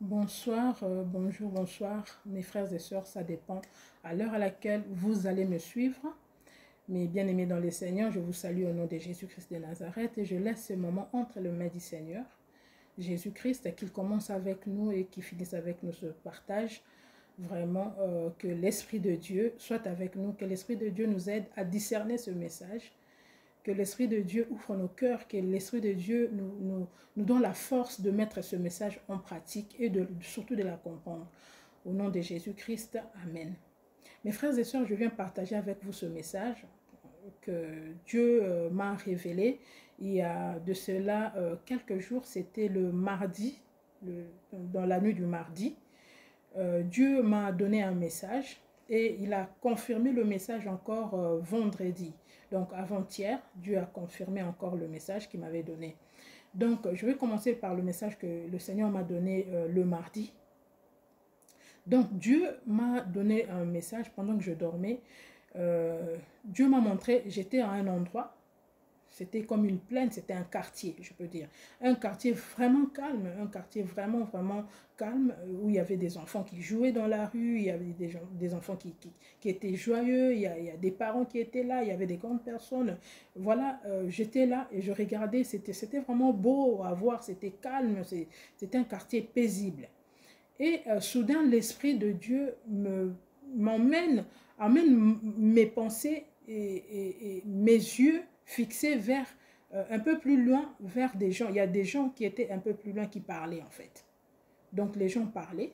Bonsoir, bonjour, bonsoir, mes frères et sœurs, ça dépend à l'heure à laquelle vous allez me suivre. Mes bien-aimés dans le Seigneur, je vous salue au nom de Jésus-Christ de Nazareth et je laisse ce moment entre les mains du Seigneur. Jésus-Christ, qu'il commence avec nous et qu'il finisse avec nous ce partage. Vraiment, que l'Esprit de Dieu soit avec nous, que l'Esprit de Dieu nous aide à discerner ce message, que l'Esprit de Dieu ouvre nos cœurs, que l'Esprit de Dieu nous donne la force de mettre ce message en pratique et surtout de la comprendre. Au nom de Jésus-Christ, Amen. Mes frères et sœurs, je viens partager avec vous ce message que Dieu m'a révélé. Il y a de cela quelques jours, c'était le mardi, dans la nuit du mardi. Dieu m'a donné un message et il a confirmé le message encore vendredi. Donc avant-hier, Dieu a confirmé encore le message qu'il m'avait donné. Donc je vais commencer par le message que le Seigneur m'a donné le mardi. Donc Dieu m'a donné un message pendant que je dormais. Dieu m'a montré, j'étais à un endroit, c'était comme une plaine, c'était un quartier, je peux dire. Un quartier vraiment calme, un quartier vraiment calme, où il y avait des enfants qui jouaient dans la rue, il y avait des enfants qui étaient joyeux, il y a des parents qui étaient là, il y avait des grandes personnes. Voilà, j'étais là et je regardais, c'était vraiment beau à voir, c'était calme, c'était un quartier paisible. Et soudain, l'Esprit de Dieu amène mes pensées et mes yeux fixés vers un peu plus loin, vers des gens. Il y a des gens qui étaient un peu plus loin qui parlaient en fait. Donc les gens parlaient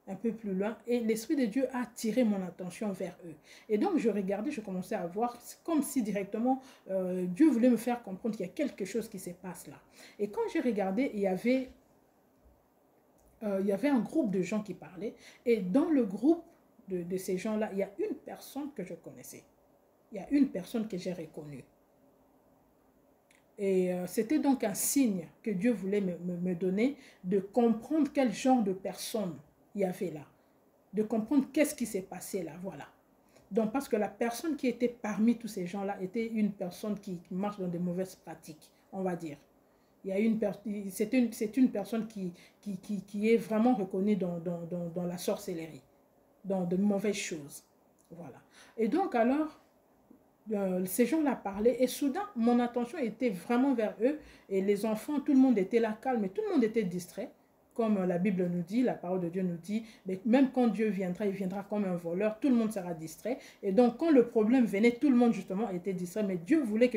un peu plus loin et l'Esprit de Dieu a attiré mon attention vers eux. Et donc je regardais, je commençais à voir comme si directement Dieu voulait me faire comprendre qu'il y a quelque chose qui se passe là. Et quand j'ai regardé, il y avait un groupe de gens qui parlaient et dans le groupe de ces gens-là, il y a une personne que je connaissais. Il y a une personne que j'ai reconnue. Et c'était donc un signe que Dieu voulait me donner de comprendre quel genre de personne il y avait là. De comprendre qu'est-ce qui s'est passé là, voilà. Donc parce que la personne qui était parmi tous ces gens-là était une personne qui marche dans de mauvaises pratiques, on va dire. C'est une personne qui est vraiment reconnue dans la sorcellerie, dans de mauvaises choses. Voilà. Et donc alors, ces gens-là parlaient et soudain, mon attention était vraiment vers eux et les enfants, tout le monde était là calme et tout le monde était distrait. Comme la Bible nous dit, la parole de Dieu nous dit, mais même quand Dieu viendra, il viendra comme un voleur, tout le monde sera distrait. Et donc, quand le problème venait, tout le monde justement était distrait, mais Dieu voulait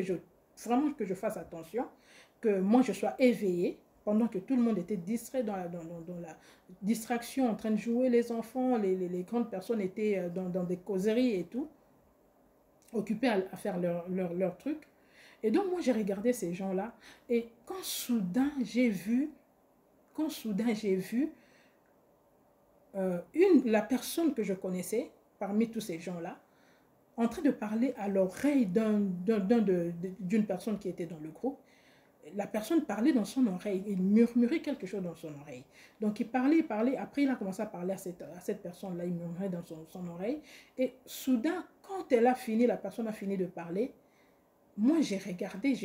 vraiment que je fasse attention, que moi je sois éveillée, pendant que tout le monde était distrait dans la distraction, en train de jouer les enfants, les grandes personnes étaient dans des causeries et tout, occupés à faire leur truc. Et donc, moi, j'ai regardé ces gens-là, et quand soudain, j'ai vu la personne que je connaissais, parmi tous ces gens-là, en train de parler à l'oreille d'une personne qui était dans le groupe. La personne parlait dans son oreille, il murmurait quelque chose dans son oreille. Donc il parlait, après il a commencé à parler à cette personne-là, il murmurait dans son oreille. Et soudain, quand elle a fini, la personne a fini de parler, moi j'ai regardé,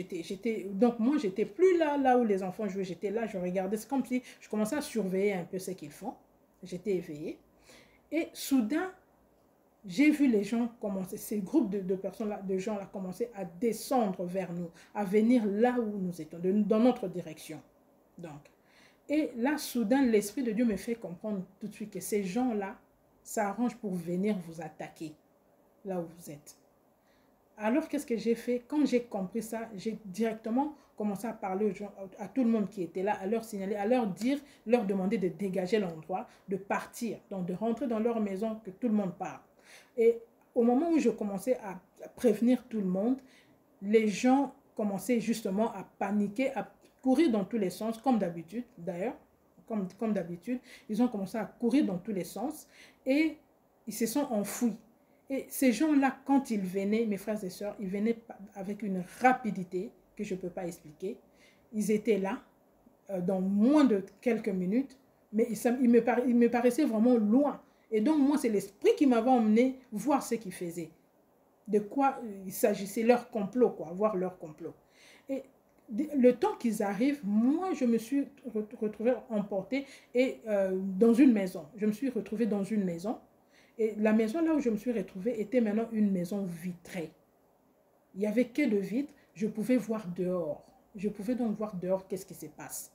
donc moi j'étais plus là où les enfants jouaient, j'étais là, je regardais, c'est comme si je commençais à surveiller un peu ce qu'ils font. J'étais éveillée. Et soudain, j'ai vu les gens commencer, ces groupes de personnes-là, de gens-là commencer à descendre vers nous, à venir là où nous étions, dans notre direction. Donc, et là, soudain, l'Esprit de Dieu me fait comprendre tout de suite que ces gens-là s'arrangent pour venir vous attaquer là où vous êtes. Alors, qu'est-ce que j'ai fait? Quand j'ai compris ça, j'ai directement commencé à parler aux gens, à tout le monde qui était là, à leur signaler, à leur dire, leur demander de dégager l'endroit, de partir, donc de rentrer dans leur maison, que tout le monde part. Et au moment où je commençais à prévenir tout le monde, les gens commençaient justement à paniquer, à courir dans tous les sens, comme d'habitude d'ailleurs, comme d'habitude. Ils ont commencé à courir dans tous les sens et ils se sont enfouis. Et ces gens-là, quand ils venaient, mes frères et sœurs, ils venaient avec une rapidité que je ne peux pas expliquer. Ils étaient là dans moins de quelques minutes, mais ils me paraissaient vraiment loin. Et donc, moi, c'est l'esprit qui m'avait emmené voir ce qu'ils faisaient. De quoi il s'agissait, leur complot, quoi, voir leur complot. Et le temps qu'ils arrivent, moi, je me suis retrouvée emportée et, dans une maison. Je me suis retrouvée dans une maison. Et la maison là où je me suis retrouvée était maintenant une maison vitrée. Il n'y avait que de vitres. Je pouvais voir dehors. Je pouvais donc voir dehors qu'est-ce qui se passe.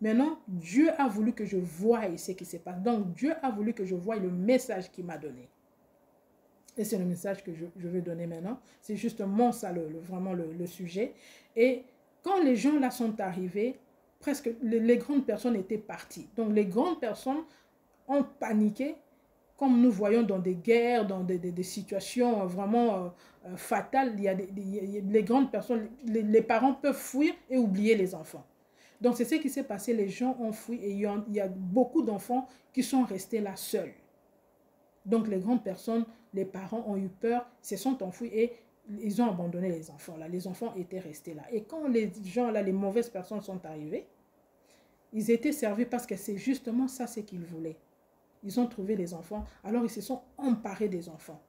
Maintenant, Dieu a voulu que je voie ce qui se passe. Donc, Dieu a voulu que je voie le message qu'il m'a donné. Et c'est le message que je vais donner maintenant. C'est justement ça, vraiment le sujet. Et quand les gens là sont arrivés, presque les grandes personnes étaient parties. Donc, les grandes personnes ont paniqué, comme nous voyons dans des guerres, dans des situations vraiment fatales. Les grandes personnes, les parents peuvent fuir et oublier les enfants. Donc, c'est ce qui s'est passé. Les gens ont fui et il y a beaucoup d'enfants qui sont restés là seuls. Donc, les grandes personnes, les parents ont eu peur, se sont enfuis et ils ont abandonné les enfants là. Les enfants étaient restés là. Et quand les gens là, les mauvaises personnes sont arrivées, ils étaient servis parce que c'est justement ça ce qu'ils voulaient. Ils ont trouvé les enfants, alors ils se sont emparés des enfants.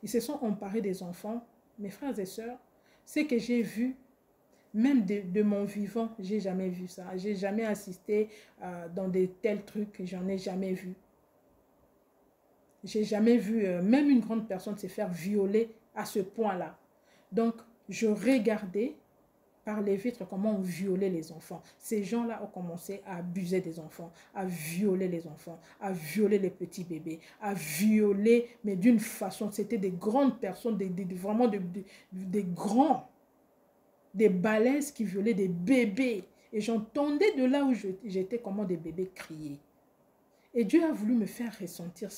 Ils se sont emparés des enfants. Mes frères et sœurs, ce que j'ai vu, même de mon vivant, j'ai jamais vu ça. J'ai jamais assisté dans de tels trucs, j'en ai jamais vu. J'ai jamais vu même une grande personne se faire violer à ce point-là. Donc, je regardais par les vitres comment on violait les enfants. Ces gens-là ont commencé à abuser des enfants, à violer les enfants, à violer les petits bébés, à violer, mais d'une façon, c'était des grandes personnes, vraiment des grands, des balèzes qui violaient des bébés. Et j'entendais de là où j'étais comment des bébés criaient. Et Dieu a voulu me faire ressentir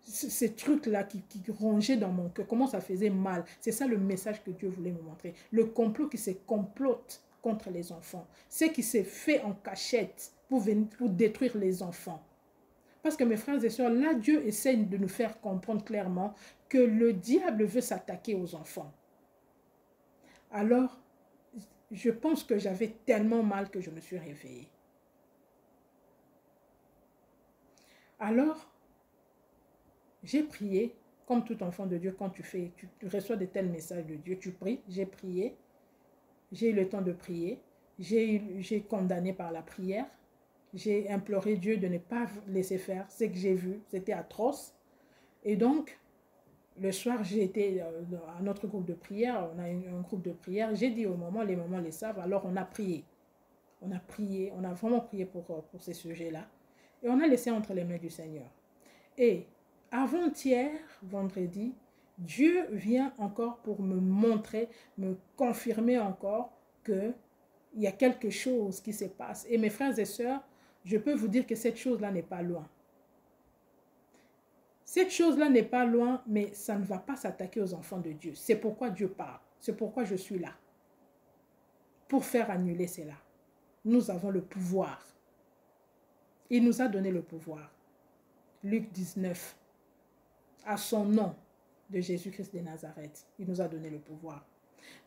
ces trucs-là qui rongeaient dans mon cœur, comment ça faisait mal. C'est ça le message que Dieu voulait me montrer. Le complot qui se complote contre les enfants. Ce qui s'est fait en cachette pour détruire les enfants. Parce que mes frères et sœurs, là, Dieu essaie de nous faire comprendre clairement que le diable veut s'attaquer aux enfants. Alors, je pense que j'avais tellement mal que je me suis réveillée. Alors, j'ai prié, comme tout enfant de Dieu, quand tu reçois de tels messages de Dieu, tu pries, j'ai prié, j'ai eu le temps de prier, j'ai condamné par la prière, j'ai imploré Dieu de ne pas laisser faire ce que j'ai vu, c'était atroce. Et donc, le soir, j'ai été à notre groupe de prière, on a un groupe de prière, j'ai dit aux mamans, les mamans les savent, alors on a prié. On a prié, on a vraiment prié pour ces sujets-là. Et on a laissé entre les mains du Seigneur. Et avant-hier, vendredi, Dieu vient encore pour me montrer, me confirmer encore qu'il y a quelque chose qui se passe. Et mes frères et sœurs, je peux vous dire que cette chose-là n'est pas loin. Cette chose-là n'est pas loin, mais ça ne va pas s'attaquer aux enfants de Dieu. C'est pourquoi Dieu parle. C'est pourquoi je suis là. Pour faire annuler cela. Nous avons le pouvoir. Il nous a donné le pouvoir. Luc 19. À son nom de Jésus-Christ de Nazareth, il nous a donné le pouvoir.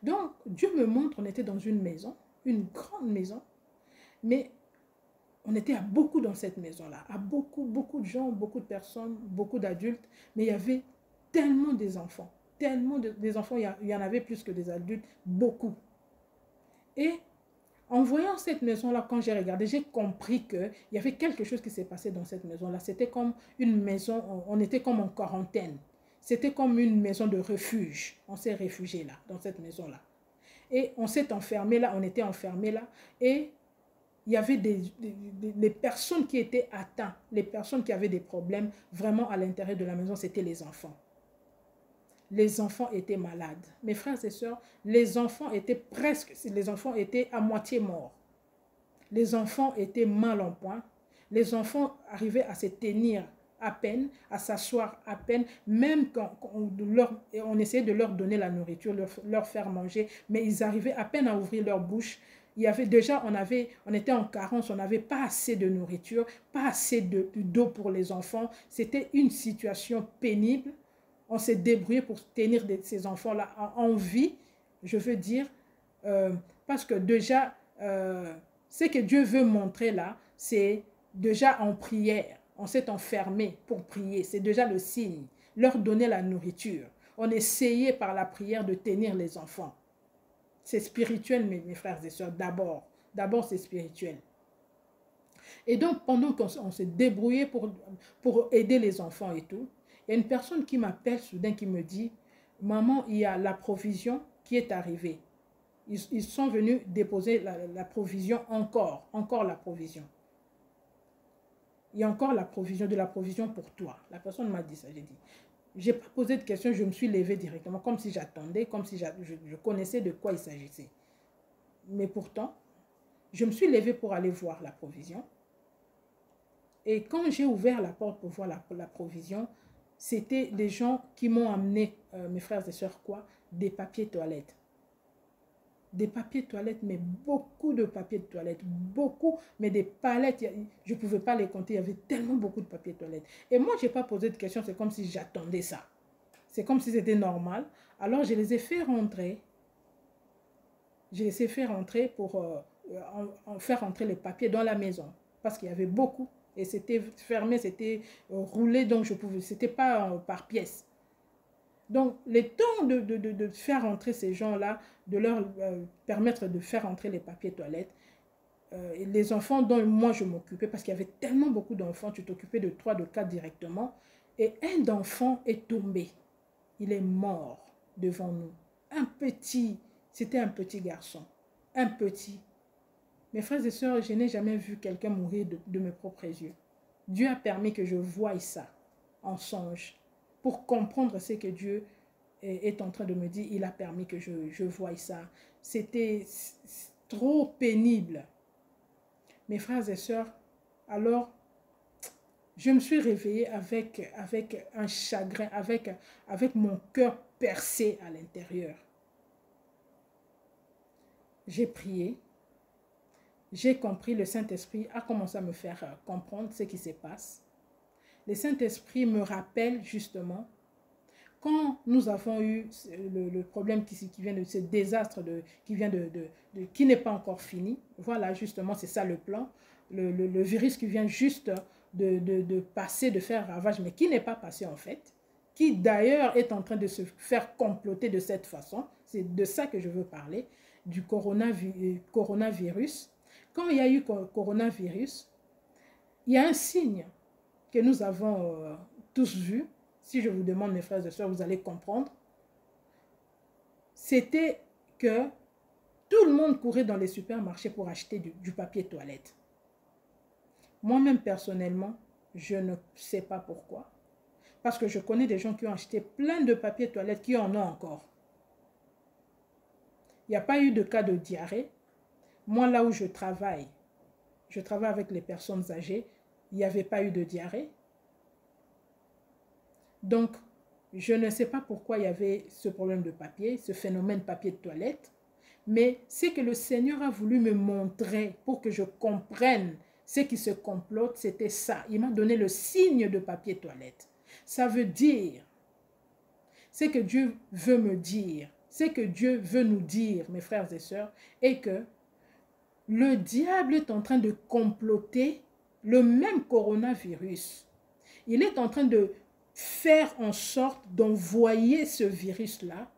Donc, Dieu me montre, on était dans une maison, une grande maison, mais on était à beaucoup dans cette maison-là, à beaucoup de gens, beaucoup de personnes, beaucoup d'adultes, mais il y avait tellement des enfants, des enfants, il y en avait plus que des adultes, beaucoup. Et en voyant cette maison-là, quand j'ai regardé, j'ai compris qu'il y avait quelque chose qui s'est passé dans cette maison-là. C'était comme une maison, on était comme en quarantaine. C'était comme une maison de refuge. On s'est réfugié là, dans cette maison-là. Et on s'est enfermé là, on était enfermé là. Et il y avait des personnes qui étaient atteintes, les personnes qui avaient des problèmes vraiment à l'intérieur de la maison, c'était les enfants. Les enfants étaient malades. Mes frères et sœurs, les enfants étaient à moitié morts. Les enfants étaient mal en point. Les enfants arrivaient à se tenir à peine, à s'asseoir à peine, même quand on essayait de leur donner la nourriture, leur faire manger, mais ils arrivaient à peine à ouvrir leur bouche. Il y avait déjà, on était en carence, on n'avait pas assez de nourriture, pas assez d'eau pour les enfants. C'était une situation pénible. On s'est débrouillé pour tenir ces enfants-là en vie, je veux dire, parce que déjà, ce que Dieu veut montrer là, c'est déjà en prière. On s'est enfermé pour prier, c'est déjà le signe. Leur donner la nourriture. On essayait par la prière de tenir les enfants. C'est spirituel, mes frères et sœurs, d'abord. D'abord, c'est spirituel. Et donc, pendant qu'on s'est débrouillé pour aider les enfants et tout, il y a une personne qui m'appelle soudain qui me dit, « Maman, il y a la provision qui est arrivée. » Ils sont venus déposer la provision encore la provision. Il y a encore de la provision pour toi. La personne m'a dit ça, j'ai dit. Je n'ai pas posé de questions, je me suis levée directement, comme si j'attendais, comme si je connaissais de quoi il s'agissait. Mais pourtant, je me suis levée pour aller voir la provision. Et quand j'ai ouvert la porte pour voir la provision, c'était des gens qui m'ont amené, mes frères et sœurs, quoi? Des papiers toilettes. Des papiers toilettes, mais beaucoup de papiers de toilettes, beaucoup, mais des palettes, je ne pouvais pas les compter, il y avait tellement beaucoup de papiers toilettes. Et moi, je n'ai pas posé de questions, c'est comme si j'attendais ça. C'est comme si c'était normal. Alors, je les ai fait rentrer. Je les ai fait rentrer pour faire rentrer les papiers dans la maison, parce qu'il y avait beaucoup. Et c'était fermé, c'était roulé, donc je pouvais, c'était pas par pièce. Donc, le temps de faire entrer ces gens-là, de leur permettre de faire entrer les papiers toilettes, les enfants dont moi je m'occupais, parce qu'il y avait tellement beaucoup d'enfants, tu t'occupais de 3, de 4 directement, et un d'enfants est tombé. Il est mort devant nous. C'était un petit garçon, un petit. Mes frères et sœurs, je n'ai jamais vu quelqu'un mourir de mes propres yeux. Dieu a permis que je voie ça en songe. Pour comprendre ce que Dieu est en train de me dire, il a permis que je voie ça. C'était trop pénible. Mes frères et sœurs, alors, je me suis réveillée avec un chagrin, avec mon cœur percé à l'intérieur. J'ai prié. J'ai compris, le Saint-Esprit a commencé à me faire comprendre ce qui se passe. Le Saint-Esprit me rappelle justement, quand nous avons eu le problème qui vient de ce désastre qui n'est pas encore fini, voilà justement, c'est ça le plan, le virus qui vient juste de passer, de faire ravage, mais qui n'est pas passé en fait, qui d'ailleurs est en train de se faire comploter de cette façon, c'est de ça que je veux parler, du coronavirus. Quand il y a eu coronavirus, il y a un signe que nous avons tous vu. Si je vous demande, mes frères et sœurs, vous allez comprendre. C'était que tout le monde courait dans les supermarchés pour acheter du papier toilette. Moi-même, personnellement, je ne sais pas pourquoi. Parce que je connais des gens qui ont acheté plein de papier toilette qui en ont encore. Il n'y a pas eu de cas de diarrhée. Moi, là où je travaille avec les personnes âgées, il n'y avait pas eu de diarrhée. Donc, je ne sais pas pourquoi il y avait ce problème de papier, ce phénomène papier de toilette, mais c'est que le Seigneur a voulu me montrer pour que je comprenne ce qui se complote, c'était ça. Il m'a donné le signe de papier toilette. Ça veut dire, ce que Dieu veut me dire, ce que Dieu veut nous dire, mes frères et sœurs, est que le diable est en train de comploter le même coronavirus. Il est en train de faire en sorte d'envoyer ce virus-là,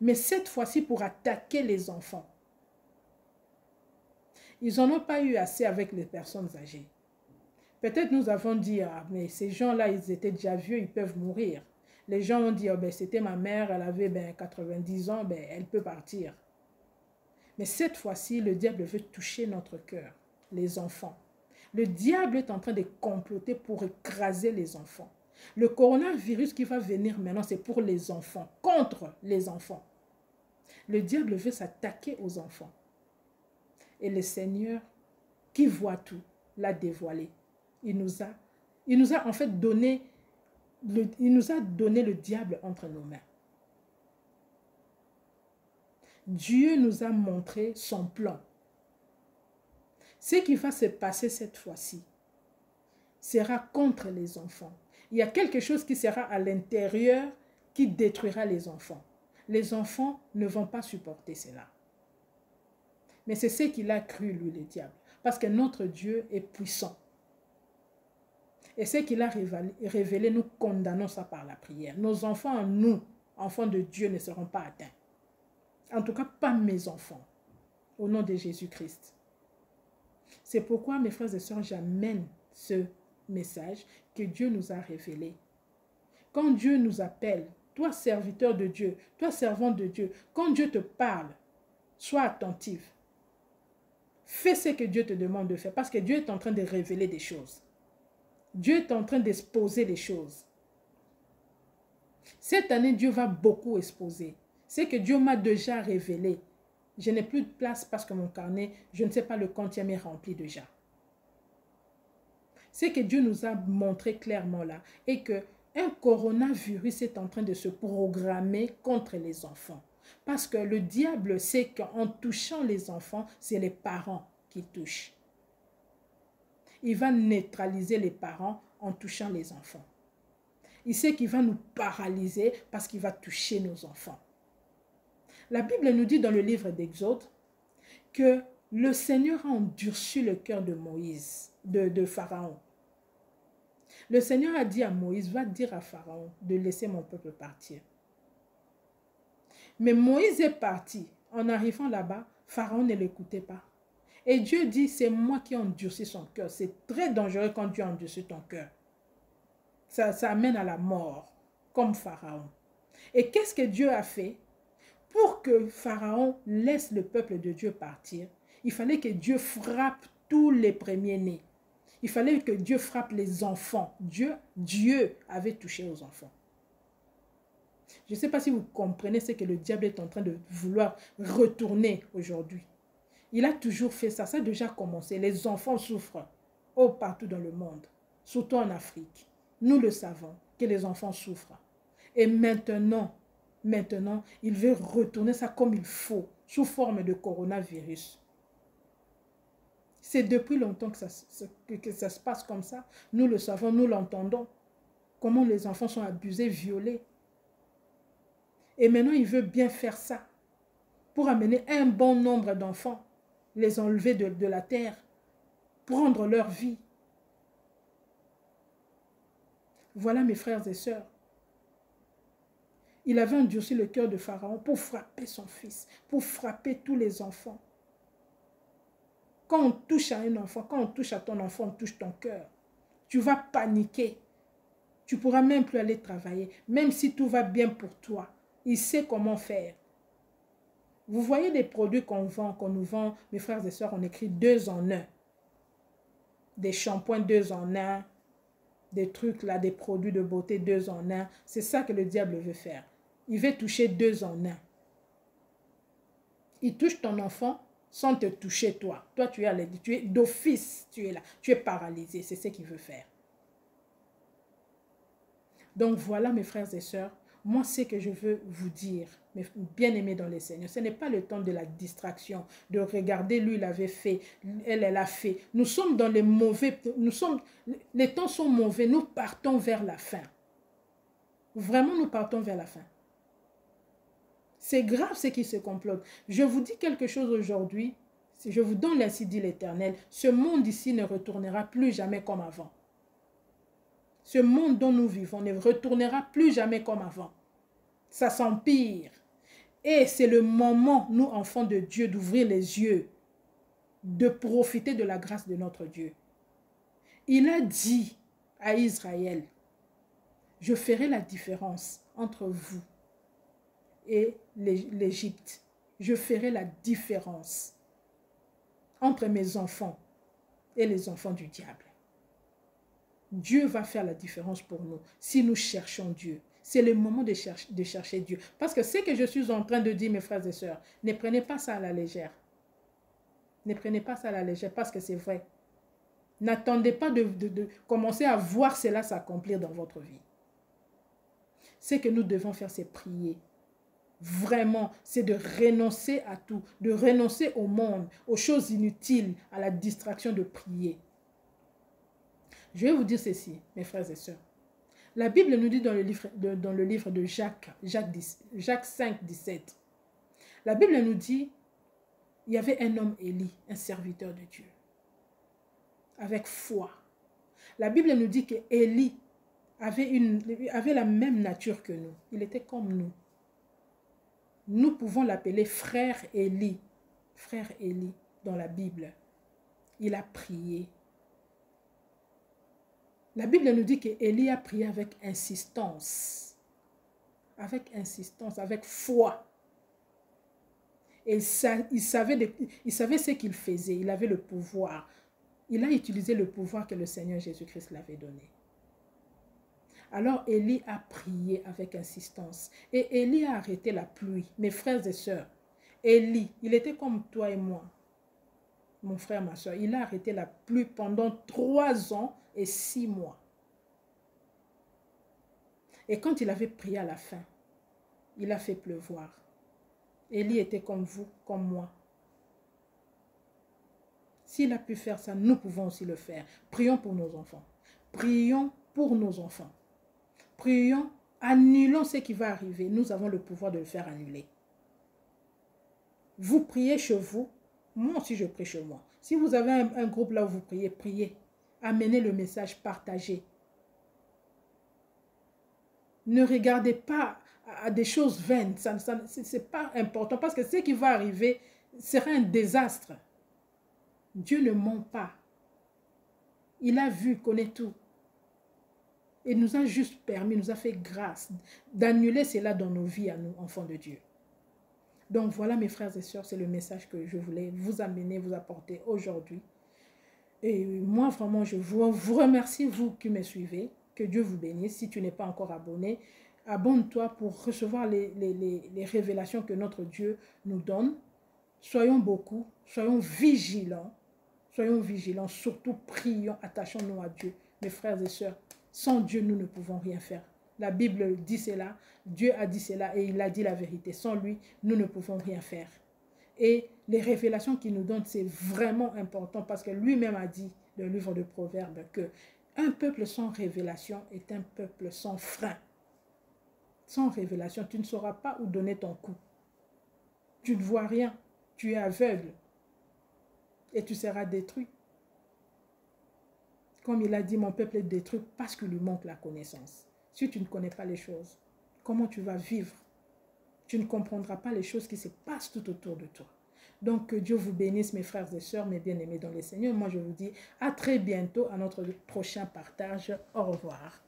mais cette fois-ci pour attaquer les enfants. Ils n'en ont pas eu assez avec les personnes âgées. Peut-être nous avons dit, ah, mais ces gens-là, ils étaient déjà vieux, ils peuvent mourir. Les gens ont dit, oh, ben, c'était ma mère, elle avait 90 ans, ben, elle peut partir. Mais cette fois-ci, le diable veut toucher notre cœur, les enfants. Le diable est en train de comploter pour écraser les enfants. Le coronavirus qui va venir maintenant, c'est pour les enfants, contre les enfants. Le diable veut s'attaquer aux enfants. Et le Seigneur, qui voit tout, l'a dévoilé. Il nous a en fait donné, il nous a donné le diable entre nos mains. Dieu nous a montré son plan. Ce qui va se passer cette fois-ci sera contre les enfants. Il y a quelque chose qui sera à l'intérieur qui détruira les enfants. Les enfants ne vont pas supporter cela. Mais c'est ce qu'il a cru, lui, le diable. Parce que notre Dieu est puissant. Et ce qu'il a révélé, nous condamnons ça par la prière. Nos enfants, nous, enfants de Dieu, ne seront pas atteints. En tout cas, pas mes enfants. Au nom de Jésus-Christ. C'est pourquoi, mes frères et sœurs, j'amène ce message que Dieu nous a révélé. Quand Dieu nous appelle, toi serviteur de Dieu, toi servant de Dieu, quand Dieu te parle, sois attentif. Fais ce que Dieu te demande de faire parce que Dieu est en train de révéler des choses. Dieu est en train d'exposer des choses. Cette année, Dieu va beaucoup exposer. Ce que Dieu m'a déjà révélé. Je n'ai plus de place parce que mon carnet, je ne sais pas, le quantième est rempli déjà. Ce que Dieu nous a montré clairement là est que un coronavirus est en train de se programmer contre les enfants. Parce que le diable sait qu'en touchant les enfants, c'est les parents qui touchent. Il va neutraliser les parents en touchant les enfants. Il sait qu'il va nous paralyser parce qu'il va toucher nos enfants. La Bible nous dit dans le livre d'Exode que le Seigneur a endurci le cœur de Moïse, de Pharaon. Le Seigneur a dit à Moïse, va dire à Pharaon de laisser mon peuple partir. Mais Moïse est parti. En arrivant là-bas, Pharaon ne l'écoutait pas. Et Dieu dit, c'est moi qui ai endurci son cœur. C'est très dangereux quand Dieu endurcit ton cœur. Ça amène à la mort, comme Pharaon. Et qu'est-ce que Dieu a fait? Pour que Pharaon laisse le peuple de Dieu partir, il fallait que Dieu frappe tous les premiers-nés. Il fallait que Dieu frappe les enfants. Dieu avait touché aux enfants. Je ne sais pas si vous comprenez ce que le diable est en train de vouloir retourner aujourd'hui. Il a toujours fait ça. Ça a déjà commencé. Les enfants souffrent partout dans le monde, surtout en Afrique. Nous le savons, que les enfants souffrent. Et maintenant, il veut retourner ça comme il faut, sous forme de coronavirus. C'est depuis longtemps que ça se passe comme ça. Nous le savons, nous l'entendons. Comment les enfants sont abusés, violés. Et maintenant, il veut bien faire ça pour amener un bon nombre d'enfants, les enlever de la terre, prendre leur vie. Voilà mes frères et sœurs. Il avait endurci le cœur de Pharaon pour frapper son fils, pour frapper tous les enfants. Quand on touche à un enfant, quand on touche à ton enfant, on touche ton cœur. Tu vas paniquer. Tu ne pourras même plus aller travailler. Même si tout va bien pour toi, il sait comment faire. Vous voyez les produits qu'on nous vend, mes frères et sœurs, on écrit 2 en 1. Des shampoings 2 en 1, des trucs là, des produits de beauté 2 en 1. C'est ça que le diable veut faire. Il veut toucher 2 en 1. Il touche ton enfant sans te toucher toi. Toi, tu es d'office, tu es là. Tu es paralysé, c'est ce qu'il veut faire. Donc voilà mes frères et sœurs, moi ce que je veux vous dire, mes bien-aimés dans le Seigneur, ce n'est pas le temps de la distraction, de regarder lui il avait fait, elle a fait. Nous sommes dans les mauvais, les temps sont mauvais, nous partons vers la fin. Vraiment nous partons vers la fin. C'est grave ce qui se complote. Je vous dis quelque chose aujourd'hui, si je vous donne ainsi dit l'Éternel, ce monde ici ne retournera plus jamais comme avant. Ce monde dont nous vivons ne retournera plus jamais comme avant. Ça s'empire. Et c'est le moment, nous, enfants de Dieu, d'ouvrir les yeux, de profiter de la grâce de notre Dieu. Il a dit à Israël, je ferai la différence entre vous et l'Égypte. Je ferai la différence entre mes enfants et les enfants du diable. Dieu va faire la différence pour nous si nous cherchons Dieu. C'est le moment de chercher Dieu. Parce que ce que je suis en train de dire, mes frères et sœurs, ne prenez pas ça à la légère. Ne prenez pas ça à la légère parce que c'est vrai. N'attendez pas de commencer à voir cela s'accomplir dans votre vie. Ce que nous devons faire, c'est prier. Vraiment, c'est de renoncer à tout, de renoncer au monde, aux choses inutiles, à la distraction de prier. Je vais vous dire ceci, mes frères et sœurs. La Bible nous dit dans le livre de Jacques 5, 17. La Bible nous dit, il y avait un homme Élie, un serviteur de Dieu, avec foi. La Bible nous dit que Élie avait la même nature que nous. Il était comme nous. nous pouvons l'appeler frère Élie. Frère Élie dans la Bible. Il a prié. La Bible nous dit qu'Élie a prié avec insistance. Avec insistance, avec foi. Et il savait ce qu'il faisait. Il avait le pouvoir. Il a utilisé le pouvoir que le Seigneur Jésus-Christ l'avait donné. Alors Élie a prié avec insistance. Et Élie a arrêté la pluie. Mes frères et sœurs, Élie, il était comme toi et moi. Mon frère, ma soeur, il a arrêté la pluie pendant 3 ans et 6 mois. Et quand il avait prié à la fin, il a fait pleuvoir. Élie était comme vous, comme moi. S'il a pu faire ça, nous pouvons aussi le faire. Prions pour nos enfants. Prions pour nos enfants. Prions, annulons ce qui va arriver. Nous avons le pouvoir de le faire annuler. Vous priez chez vous. Moi aussi, je prie chez moi. Si vous avez un groupe là où vous priez, priez. Amenez le message, partagez. Ne regardez pas à des choses vaines. Ce n'est pas important parce que ce qui va arriver sera un désastre. Dieu ne ment pas. Il a vu, connaît tout. Et nous a juste permis, nous a fait grâce d'annuler cela dans nos vies à nous, enfants de Dieu. Donc voilà mes frères et sœurs, c'est le message que je voulais vous amener, vous apporter aujourd'hui. Et moi vraiment, je vous remercie, vous qui me suivez. Que Dieu vous bénisse. Si tu n'es pas encore abonné, abonne-toi pour recevoir les révélations que notre Dieu nous donne. Soyons beaucoup, soyons vigilants. Soyons vigilants, surtout prions, attachons-nous à Dieu. Mes frères et sœurs, sans Dieu, nous ne pouvons rien faire. La Bible dit cela, Dieu a dit cela et il a dit la vérité. Sans lui, nous ne pouvons rien faire. Et les révélations qu'il nous donne, c'est vraiment important parce que lui-même a dit, dans le livre de Proverbes, que un peuple sans révélation est un peuple sans frein. Sans révélation, tu ne sauras pas où donner ton coup. Tu ne vois rien, tu es aveugle et tu seras détruit. Comme il a dit, mon peuple est détruit parce qu'il lui manque la connaissance. Si tu ne connais pas les choses, comment tu vas vivre? Tu ne comprendras pas les choses qui se passent tout autour de toi. Donc, que Dieu vous bénisse, mes frères et sœurs, mes bien-aimés dans le Seigneur. Moi, je vous dis à très bientôt à notre prochain partage. Au revoir.